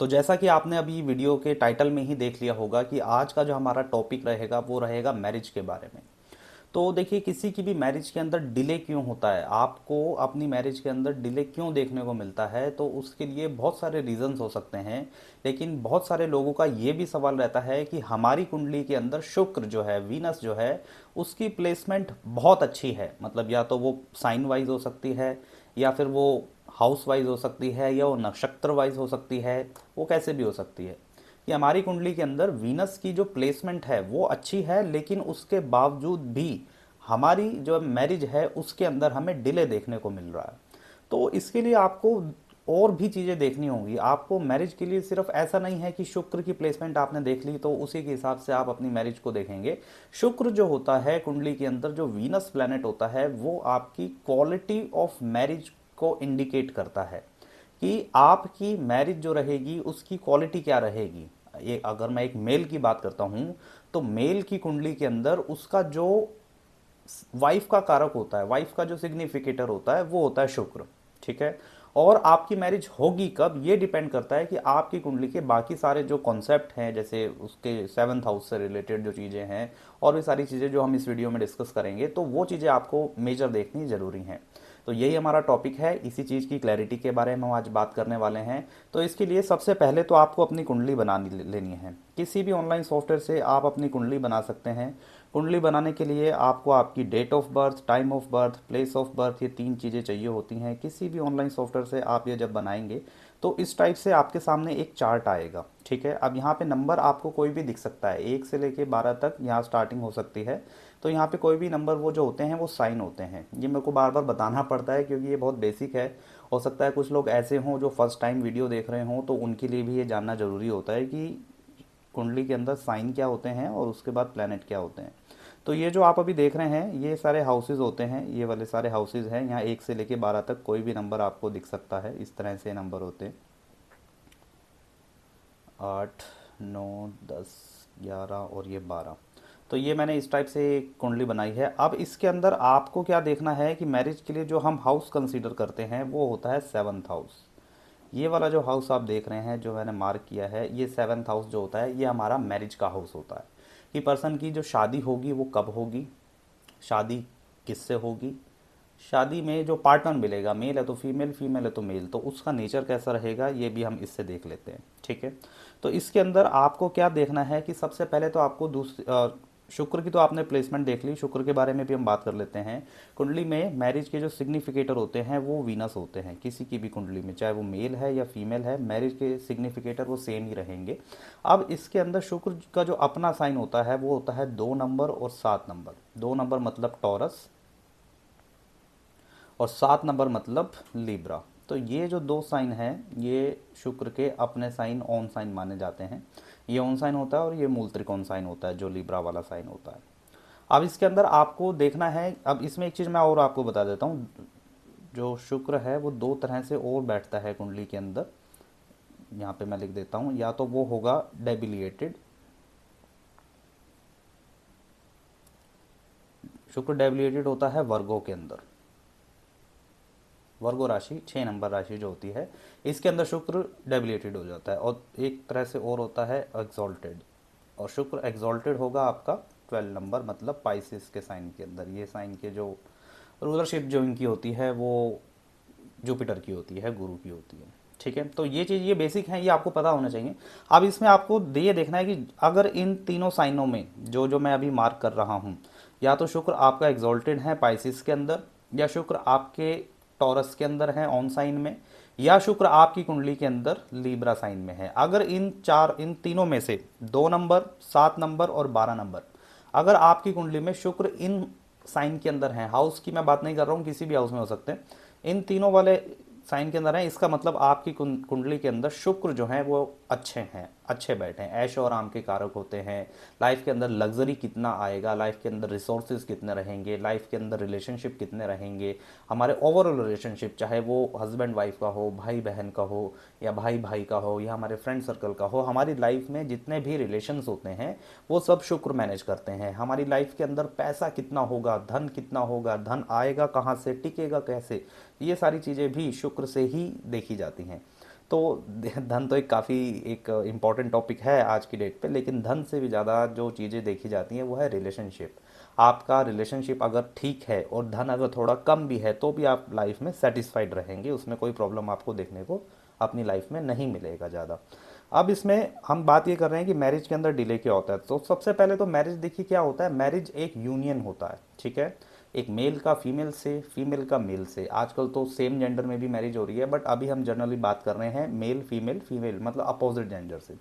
तो जैसा कि आपने अभी वीडियो के टाइटल में ही देख लिया होगा कि आज का जो हमारा टॉपिक रहेगा वो रहेगा मैरिज के बारे में। तो देखिए, किसी की भी मैरिज के अंदर डिले क्यों होता है, आपको अपनी मैरिज के अंदर डिले क्यों देखने को मिलता है, तो उसके लिए बहुत सारे रीजंस हो सकते हैं। लेकिन बहुत सारे लोगों का ये भी सवाल रहता है कि हमारी कुंडली के अंदर शुक्र जो है, वीनस जो है, उसकी प्लेसमेंट बहुत अच्छी है। मतलब या तो वो साइन वाइज हो सकती है, या फिर वो हाउस वाइज हो सकती है, या वो नक्षत्र वाइज हो सकती है। वो कैसे भी हो सकती है कि हमारी कुंडली के अंदर वीनस की जो प्लेसमेंट है वो अच्छी है, लेकिन उसके बावजूद भी हमारी जो मैरिज है उसके अंदर हमें डिले देखने को मिल रहा है। तो इसके लिए आपको और भी चीज़ें देखनी होंगी। आपको मैरिज के लिए सिर्फ ऐसा नहीं है कि शुक्र की प्लेसमेंट आपने देख ली तो उसी के हिसाब से आप अपनी मैरिज को देखेंगे। शुक्र जो होता है कुंडली के अंदर, जो वीनस प्लैनेट होता है, वो आपकी क्वालिटी ऑफ मैरिज को इंडिकेट करता है कि आपकी मैरिज जो रहेगी उसकी क्वालिटी क्या रहेगी। ये अगर मैं एक मेल की बात करता हूं, तो मेल की कुंडली के अंदर उसका जो वाइफ का कारक होता है, वाइफ का जो सिग्निफिकेटर होता है, वो होता है शुक्र। ठीक है। और आपकी मैरिज होगी कब, ये डिपेंड करता है कि आपकी कुंडली के बाकी सारे जो कॉन्सेप्ट हैं, जैसे उसके सेवन्थ हाउस से रिलेटेड जो चीज़ें हैं और भी सारी चीज़ें जो हम इस वीडियो में डिस्कस करेंगे, तो वो चीज़ें आपको मेजर देखनी जरूरी हैं। तो यही हमारा टॉपिक है, इसी चीज़ की क्लैरिटी के बारे में हम आज बात करने वाले हैं। तो इसके लिए सबसे पहले तो आपको अपनी कुंडली लेनी है। किसी भी ऑनलाइन सॉफ्टवेयर से आप अपनी कुंडली बना सकते हैं। कुंडली बनाने के लिए आपको आपकी date of birth, time of birth, place of birth, ये तीन चीज़ें चाहिए होती हैं। किसी भी ऑनलाइन सॉफ्टवेयर से आप ये जब बनाएंगे तो इस टाइप से आपके सामने एक चार्ट आएगा। ठीक है। अब यहाँ पे नंबर आपको कोई भी दिख सकता है, 1 से लेके 12 तक यहाँ स्टार्टिंग हो सकती है। तो यहाँ पे कोई भी नंबर वो जो होते हैं वो साइन होते हैं। ये मेरे को बार बार बताना पड़ता है क्योंकि ये बहुत बेसिक है। हो सकता है कुछ लोग ऐसे हों जो फर्स्ट टाइम वीडियो देख रहे हों, तो उनके लिए भी ये जानना ज़रूरी होता है कि कुंडली के अंदर साइन क्या होते हैं और उसके बाद प्लैनेट क्या होते हैं। तो ये जो आप अभी देख रहे हैं ये सारे हाउसेज होते हैं, ये वाले सारे हाउसेज हैं। यहाँ 1 से लेके 12 तक कोई भी नंबर आपको दिख सकता है। इस तरह से नंबर होते हैं, 8, 9, 10, 11 और ये 12। तो ये मैंने इस टाइप से एक कुंडली बनाई है। अब इसके अंदर आपको क्या देखना है कि मैरिज के लिए जो हम हाउस कंसीडर करते हैं वो होता है सेवन्थ हाउस। ये वाला जो हाउस आप देख रहे हैं जो मैंने मार्क किया है, ये सेवन्थ हाउस जो होता है ये हमारा मैरिज का हाउस होता है। कि पर्सन की जो शादी होगी वो कब होगी, शादी किससे होगी, शादी में जो पार्टनर मिलेगा, मेल है तो फीमेल, फीमेल है तो मेल, तो उसका नेचर कैसा रहेगा ये भी हम इससे देख लेते हैं। ठीक है। तो इसके अंदर आपको क्या देखना है कि सबसे पहले तो आपको शुक्र की तो आपने प्लेसमेंट देख ली, शुक्र के बारे में भी हम बात कर लेते हैं। कुंडली में मैरिज के जो सिग्निफिकेटर होते हैं वो वीनस होते हैं। किसी की भी कुंडली में चाहे वो मेल है या फीमेल है, मैरिज के सिग्निफिकेटर वो सेम ही रहेंगे। अब इसके अंदर शुक्र का जो अपना साइन होता है वो होता है 2 नंबर और 7 नंबर। 2 नंबर मतलब टॉरस और 7 नंबर मतलब लिब्रा। तो ये जो दो साइन हैं ये शुक्र के अपने साइन, ऑन साइन माने जाते हैं। ये ऑन साइन होता है और ये मूल त्रिकोण साइन होता है जो लिब्रा वाला साइन होता है। अब इसके अंदर आपको देखना है, अब इसमें एक चीज़ मैं और आपको बता देता हूँ। जो शुक्र है वो दो तरह से और बैठता है कुंडली के अंदर। यहाँ पे मैं लिख देता हूँ, या तो वो होगा डेबिलिएटेड। शुक्र डेबिलिएटेड होता है वर्गों के अंदर। वर्गो राशि 6 नंबर राशि जो होती है, इसके अंदर शुक्र डेबिलिएटेड हो जाता है। और एक तरह से और होता है एग्जॉल्टेड। और शुक्र एग्जॉल्टेड होगा आपका 12 नंबर मतलब पाइसिस के साइन के अंदर। ये साइन के जो रूलरशिप जो इनकी होती है वो जुपिटर की होती है, गुरु की होती है। ठीक है। तो ये चीज़, ये बेसिक है, ये आपको पता होना चाहिए। अब इसमें आपको ये देखना है कि अगर इन तीनों साइनों में जो जो मैं अभी मार्क कर रहा हूँ, या तो शुक्र आपका एग्जॉल्टेड है पाइसिस के अंदर, या शुक्र आपके टॉरस के अंदर है ऑन साइन में, या शुक्र आपकी कुंडली के अंदर लीब्रा साइन में है। अगर इन तीनों में से 2 नंबर, 7 नंबर और 12 नंबर, अगर आपकी कुंडली में शुक्र इन साइन के अंदर है, हाउस की मैं बात नहीं कर रहा हूँ, किसी भी हाउस में हो सकते हैं, इन तीनों वाले साइन के अंदर है, इसका मतलब आपकी कुंडली के अंदर शुक्र जो है वो अच्छे हैं, अच्छे बैठे हैं, ऐश और आराम के कारक होते हैं। लाइफ के अंदर लग्जरी कितना आएगा, लाइफ के अंदर रिसोर्सेज कितने रहेंगे, लाइफ के अंदर रिलेशनशिप कितने रहेंगे, हमारे ओवरऑल रिलेशनशिप, चाहे वो हस्बैंड वाइफ का हो, भाई बहन का हो, या भाई भाई का हो, या हमारे फ्रेंड सर्कल का हो, हमारी लाइफ में जितने भी रिलेशंस होते हैं वो सब शुक्र मैनेज करते हैं। हमारी लाइफ के अंदर पैसा कितना होगा, धन कितना होगा, धन आएगा कहाँ से, टिकेगा कैसे, ये सारी चीज़ें भी शुक्र से ही देखी जाती हैं। तो धन तो एक काफ़ी एक इम्पॉर्टेंट टॉपिक है आज की डेट पे, लेकिन धन से भी ज़्यादा जो चीज़ें देखी जाती हैं वो है रिलेशनशिप। आपका रिलेशनशिप अगर ठीक है और धन अगर थोड़ा कम भी है तो भी आप लाइफ में सेटिस्फाइड रहेंगे, उसमें कोई प्रॉब्लम आपको देखने को अपनी लाइफ में नहीं मिलेगा ज़्यादा। अब इसमें हम बात ये कर रहे हैं कि मैरिज के अंदर डिले क्या होता है। तो सबसे पहले तो मैरिज देखिए क्या होता है, मैरिज एक यूनियन होता है, ठीक है। एक मेल का फीमेल से, फीमेल का मेल से। आजकल तो सेम जेंडर में भी मैरिज हो रही है, बट अभी हम जनरली बात कर रहे हैं मेल फीमेल, फीमेल मतलब अपोजिट जेंडर से।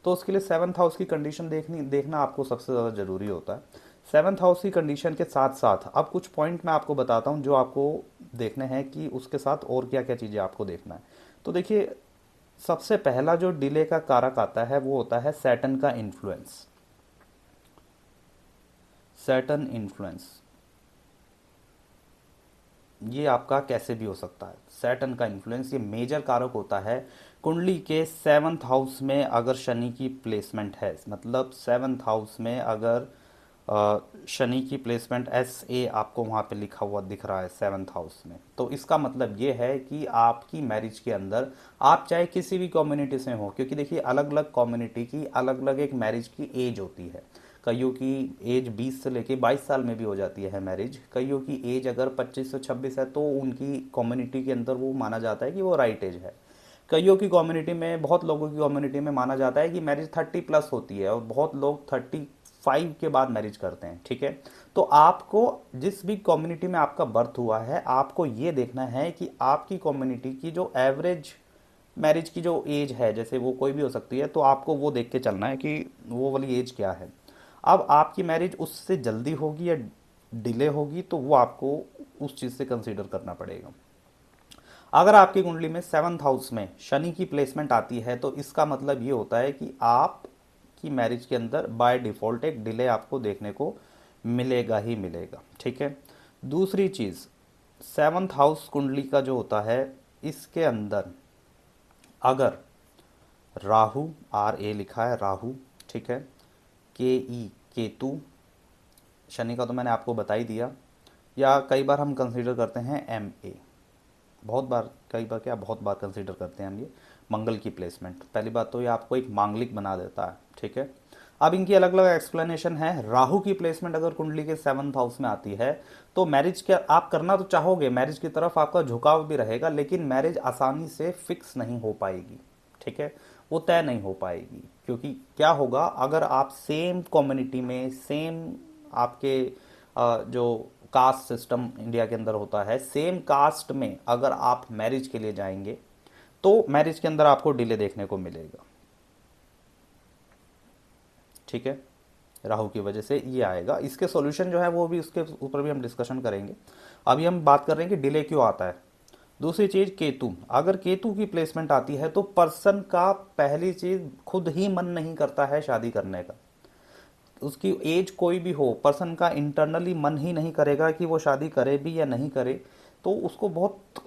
तो उसके लिए सेवन्थ हाउस की कंडीशन देखना आपको सबसे ज़्यादा ज़रूरी होता है। सेवन्थ हाउस की कंडीशन के साथ साथ अब कुछ पॉइंट मैं आपको बताता हूँ जो आपको देखने हैं कि उसके साथ और क्या क्या चीज़ें आपको देखना है। तो देखिए, सबसे पहला जो डिले का कारक आता है वो होता है सैटर्न का इन्फ्लुएंस। सैटर्न इन्फ्लुएंस ये आपका कैसे भी हो सकता है। सैटर्न का इन्फ्लुएंस ये मेजर कारक होता है कुंडली के सेवन्थ हाउस में अगर शनि की प्लेसमेंट है, मतलब सेवन्थ हाउस में अगर शनि की प्लेसमेंट SA आपको वहाँ पे लिखा हुआ दिख रहा है सेवन्थ हाउस में, तो इसका मतलब ये है कि आपकी मैरिज के अंदर आप चाहे किसी भी कम्युनिटी से हो, क्योंकि देखिए अलग अलग कम्युनिटी की अलग अलग एक मैरिज की एज होती है। कईयों की एज 20 से लेके 22 साल में भी हो जाती है मैरिज। कईयों की एज अगर 25 से 26 है तो उनकी कम्युनिटी के अंदर वो माना जाता है कि वो राइट एज है। कईयों की कम्युनिटी में, बहुत लोगों की कम्युनिटी में माना जाता है कि मैरिज 30+ होती है और बहुत लोग 35 के बाद मैरिज करते हैं, ठीक है। तो आपको जिस भी कम्युनिटी में आपका बर्थ हुआ है, आपको ये देखना है कि आपकी कम्युनिटी की जो एवरेज मैरिज की जो एज है, जैसे वो कोई भी हो सकती है, तो आपको वो देख के चलना है कि वो वाली एज क्या है। अब आपकी मैरिज उससे जल्दी होगी या डिले होगी, तो वो आपको उस चीज़ से कंसीडर करना पड़ेगा। अगर आपकी कुंडली में सेवन्थ हाउस में शनि की प्लेसमेंट आती है तो इसका मतलब ये होता है कि आप की मैरिज के अंदर बाय डिफॉल्ट एक डिले आपको देखने को मिलेगा ही मिलेगा, ठीक है। दूसरी चीज़, सेवन्थ हाउस कुंडली का जो होता है, इसके अंदर अगर राहु, RA लिखा है राहु, ठीक है, KE केतु, शनि का तो मैंने आपको बता ही दिया, या कई बार हम कंसीडर करते हैं MA, बहुत बार, कई बार क्या, बहुत बार कंसीडर करते हैं हम ये मंगल की प्लेसमेंट। पहली बात तो ये आपको एक मांगलिक बना देता है, ठीक है। अब इनकी अलग अलग एक्सप्लेनेशन है। राहु की प्लेसमेंट अगर कुंडली के सेवन्थ हाउस में आती है तो मैरिज के आप करना तो चाहोगे, मैरिज की तरफ आपका झुकाव भी रहेगा, लेकिन मैरिज आसानी से फिक्स नहीं हो पाएगी, ठीक है। वो तय नहीं हो पाएगी, क्योंकि क्या होगा, अगर आप सेम कम्युनिटी में, सेम आपके जो कास्ट सिस्टम इंडिया के अंदर होता है, सेम कास्ट में अगर आप मैरिज के लिए जाएंगे तो मैरिज के अंदर आपको डिले देखने को मिलेगा, ठीक है। राहु की वजह से ये आएगा। इसके सॉल्यूशन जो है वो भी, उसके ऊपर भी हम डिस्कशन करेंगे। अभी हम बात कर रहे हैं कि डिले क्यों आता है। दूसरी चीज केतु, अगर केतु की प्लेसमेंट आती है तो पर्सन का पहली चीज खुद ही मन नहीं करता है शादी करने का। उसकी एज कोई भी हो, पर्सन का इंटरनली मन ही नहीं करेगा कि वो शादी करे भी या नहीं करे, तो उसको बहुत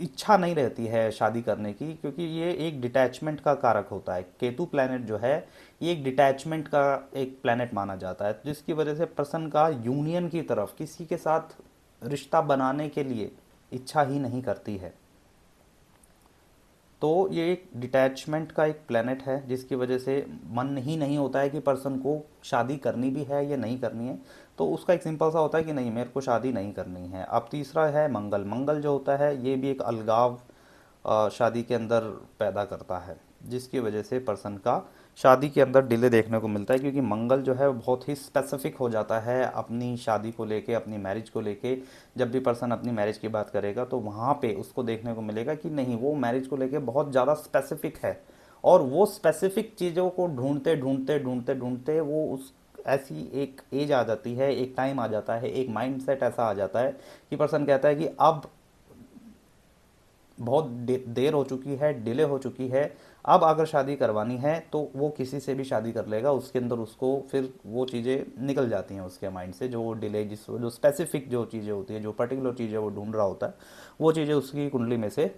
इच्छा नहीं रहती है शादी करने की, क्योंकि ये एक डिटैचमेंट का कारक होता है। केतु प्लैनेट जो है ये एक डिटैचमेंट का एक प्लैनेट माना जाता है, जिसकी वजह से पर्सन का यूनियन की तरफ, किसी के साथ रिश्ता बनाने के लिए इच्छा ही नहीं करती है। तो ये एक डिटैचमेंट का एक प्लेनेट है, जिसकी वजह से मन ही नहीं होता है कि पर्सन को शादी करनी भी है या नहीं करनी है। तो उसका एक सिंपल सा होता है कि नहीं, मेरे को शादी नहीं करनी है। अब तीसरा है मंगल। मंगल जो होता है ये भी एक अलगाव शादी के अंदर पैदा करता है, जिसकी वजह से पर्सन का शादी के अंदर डिले देखने को मिलता है, क्योंकि मंगल जो है वो बहुत ही स्पेसिफिक हो जाता है अपनी शादी को लेके, अपनी मैरिज को लेके। जब भी पर्सन अपनी मैरिज की बात करेगा तो वहाँ पे उसको देखने को मिलेगा कि नहीं, वो मैरिज को लेके बहुत ज़्यादा स्पेसिफिक है, और वो स्पेसिफिक चीज़ों को ढूंढते ढूंढते ढूंढते ढूंढते वो उस ऐसी एक एज आ जाती है, एक टाइम आ जाता है, एक माइंडसेट ऐसा आ जाता है कि पर्सन कहता है कि अब बहुत देर हो चुकी है, डिले हो चुकी है, अब अगर शादी करवानी है तो वो किसी से भी शादी कर लेगा। उसके अंदर उसको फिर वो चीज़ें निकल जाती हैं उसके माइंड से, जो वो डिले, जिस जो स्पेसिफिक जो चीज़ें होती हैं, जो पर्टिकुलर चीज़ें वो ढूंढ रहा होता है, वो चीज़ें उसकी कुंडली में से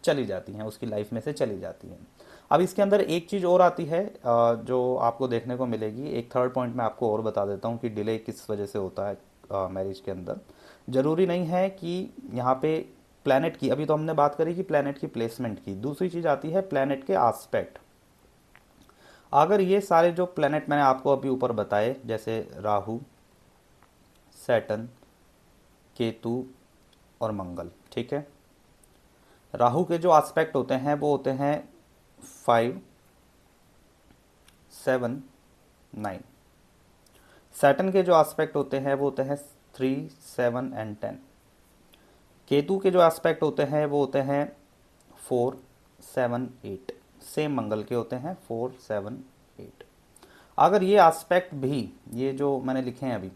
चली जाती हैं, उसकी लाइफ में से चली जाती हैं। अब इसके अंदर एक चीज़ और आती है जो आपको देखने को मिलेगी। एक थर्ड पॉइंट मैं आपको और बता देता हूँ कि डिले किस वजह से होता है मैरिज के अंदर। ज़रूरी नहीं है कि यहाँ पे प्लैनेट की, अभी तो हमने बात करी कि प्लैनेट की प्लेसमेंट की, दूसरी चीज़ आती है प्लैनेट के आस्पेक्ट। अगर ये सारे जो प्लैनेट मैंने आपको अभी ऊपर बताए, जैसे राहु, सैटर्न, केतु और मंगल, ठीक है। राहु के जो एस्पेक्ट होते हैं वो होते हैं 5, 7, 9। सैटर्न के जो एस्पेक्ट होते हैं वो होते हैं 3, 7 एंड 10। केतु के जो एस्पेक्ट होते हैं वो होते हैं 4, 7, 8। सेम मंगल के होते हैं 4, 7, 8। अगर ये एस्पेक्ट भी, ये जो मैंने लिखे हैं अभी,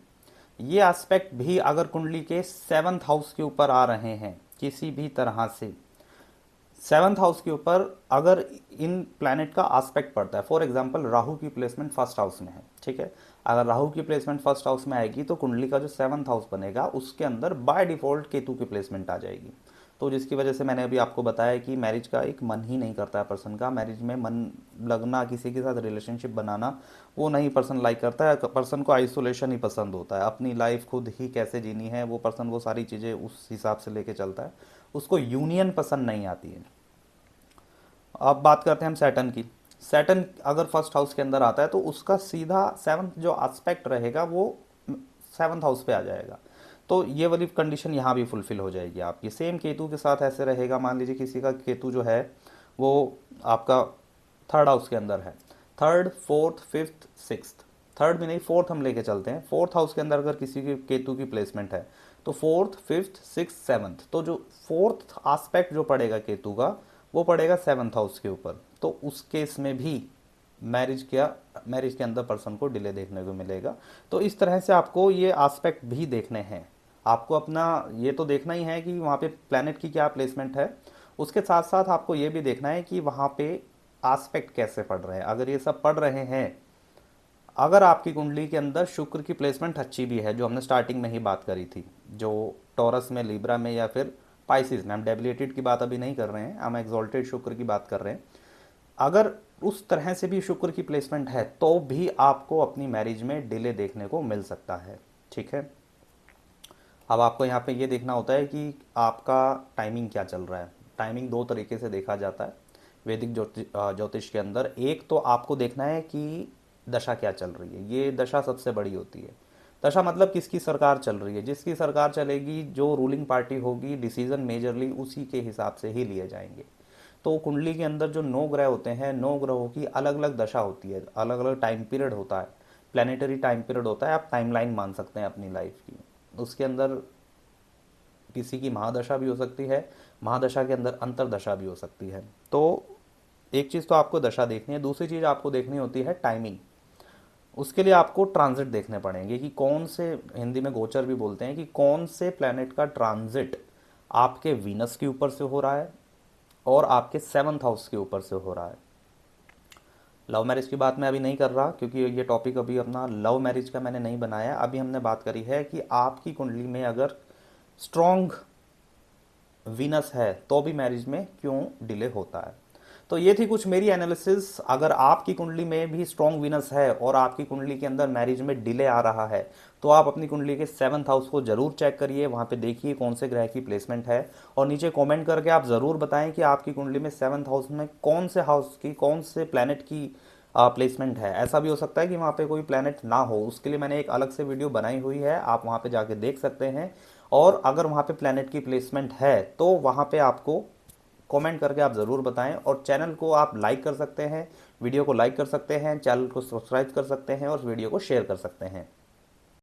ये एस्पेक्ट भी अगर कुंडली के 7th हाउस के ऊपर आ रहे हैं किसी भी तरह से, 7th हाउस के ऊपर अगर इन प्लैनेट का एस्पेक्ट पड़ता है, फॉर एग्जांपल राहु की प्लेसमेंट फर्स्ट हाउस में है, ठीक है। अगर राहु की प्लेसमेंट फर्स्ट हाउस में आएगी तो कुंडली का जो 7th हाउस बनेगा उसके अंदर बाय डिफॉल्ट केतु की प्लेसमेंट आ जाएगी। तो जिसकी वजह से मैंने अभी आपको बताया कि मैरिज का एक मन ही नहीं करता है पर्सन का, मैरिज में मन लगना, किसी के साथ रिलेशनशिप बनाना, वो नहीं पर्सन लाइक करता है। पर्सन को आइसोलेशन ही पसंद होता है, अपनी लाइफ खुद ही कैसे जीनी है वो पर्सन वो सारी चीज़ें उस हिसाब से लेके चलता है, उसको यूनियन पसंद नहीं आती है। अब बात करते हैं हम सैटर्न की। सैटर्न अगर फर्स्ट हाउस के अंदर आता है तो उसका सीधा 7th जो एस्पेक्ट रहेगा वो 7th हाउस पे आ जाएगा। तो ये वाली कंडीशन यहाँ भी फुलफिल हो जाएगी आपकी। सेम केतु के साथ ऐसे रहेगा, मान लीजिए किसी का केतु जो है वो आपका 3rd हाउस के अंदर है, 3rd, 4th, 5th, 6th, 3rd भी नहीं 4th हम लेके चलते हैं। 4th हाउस के अंदर अगर किसी की केतु की प्लेसमेंट है तो 4th, 5th, 6th, 7th, तो जो 4th एस्पेक्ट जो पड़ेगा केतु का वो पड़ेगा 7th हाउस के ऊपर। तो उस केस में भी मैरिज के अंदर पर्सन को डिले देखने को मिलेगा। तो इस तरह से आपको ये एस्पेक्ट भी देखने हैं। आपको अपना ये तो देखना ही है कि वहाँ पे प्लैनेट की क्या प्लेसमेंट है, उसके साथ साथ आपको ये भी देखना है कि वहाँ पे एस्पेक्ट कैसे पड़ रहे हैं। अगर ये सब पढ़ रहे हैं, अगर आपकी कुंडली के अंदर शुक्र की प्लेसमेंट अच्छी भी है, जो हमने स्टार्टिंग में ही बात करी थी, जो टॉरस में, लिब्रा में या फिर पाइसिस में, हम डेबिलिटेड की बात अभी नहीं कर रहे हैं, हम एक्सॉल्टेड शुक्र की बात कर रहे हैं। अगर उस तरह से भी शुक्र की प्लेसमेंट है तो भी आपको अपनी मैरिज में डिले देखने को मिल सकता है, ठीक है। अब आपको यहाँ पे ये देखना होता है कि आपका टाइमिंग क्या चल रहा है। टाइमिंग दो तरीके से देखा जाता है वैदिक ज्योतिष के अंदर। एक तो आपको देखना है कि दशा क्या चल रही है, ये दशा सबसे बड़ी होती है। दशा मतलब किसकी सरकार चल रही है, जिसकी सरकार चलेगी, जो रूलिंग पार्टी होगी, डिसीजन मेजरली उसी के हिसाब से ही लिए जाएंगे। तो कुंडली के अंदर जो 9 ग्रह होते हैं, 9 ग्रहों की अलग अलग दशा होती है, अलग अलग टाइम पीरियड होता है, प्लानिटरी टाइम पीरियड होता है। आप टाइमलाइन मान सकते हैं अपनी लाइफ की। उसके अंदर किसी की महादशा भी हो सकती है, महादशा के अंदर अंतरदशा भी हो सकती है। तो एक चीज़ तो आपको दशा देखनी है, दूसरी चीज़ आपको देखनी होती है टाइमिंग। उसके लिए आपको ट्रांजिट देखने पड़ेंगे कि कौन से, हिंदी में गोचर भी बोलते हैं, कि कौन से प्लैनेट का ट्रांजिट आपके वीनस के ऊपर से हो रहा है और आपके 7th हाउस के ऊपर से हो रहा है। लव मैरिज की बात मैं अभी नहीं कर रहा, क्योंकि ये टॉपिक अभी अपना लव मैरिज का मैंने नहीं बनाया। अभी हमने बात करी है कि आपकी कुंडली में अगर स्ट्रॉन्ग वीनस है तो भी मैरिज में क्यों डिले होता है। तो ये थी कुछ मेरी एनालिसिस। अगर आपकी कुंडली में भी स्ट्रॉन्ग वीनस है और आपकी कुंडली के अंदर मैरिज में डिले आ रहा है तो आप अपनी कुंडली के 7th हाउस को जरूर चेक करिए, वहां पे देखिए कौन से ग्रह की प्लेसमेंट है, और नीचे कमेंट करके आप जरूर बताएं कि आपकी कुंडली में 7th हाउस में कौन से हाउस की, कौन से प्लैनेट की प्लेसमेंट है। ऐसा भी हो सकता है कि वहाँ पे कोई प्लैनेट ना हो, उसके लिए मैंने एक अलग से वीडियो बनाई हुई है, आप वहाँ पे जाके देख सकते हैं। और अगर वहाँ पे प्लैनेट की प्लेसमेंट है तो वहाँ पे आपको कमेंट करके आप ज़रूर बताएं। और चैनल को आप लाइक कर सकते हैं, वीडियो को लाइक कर सकते हैं, चैनल को सब्सक्राइब कर सकते हैं और वीडियो को शेयर कर सकते हैं।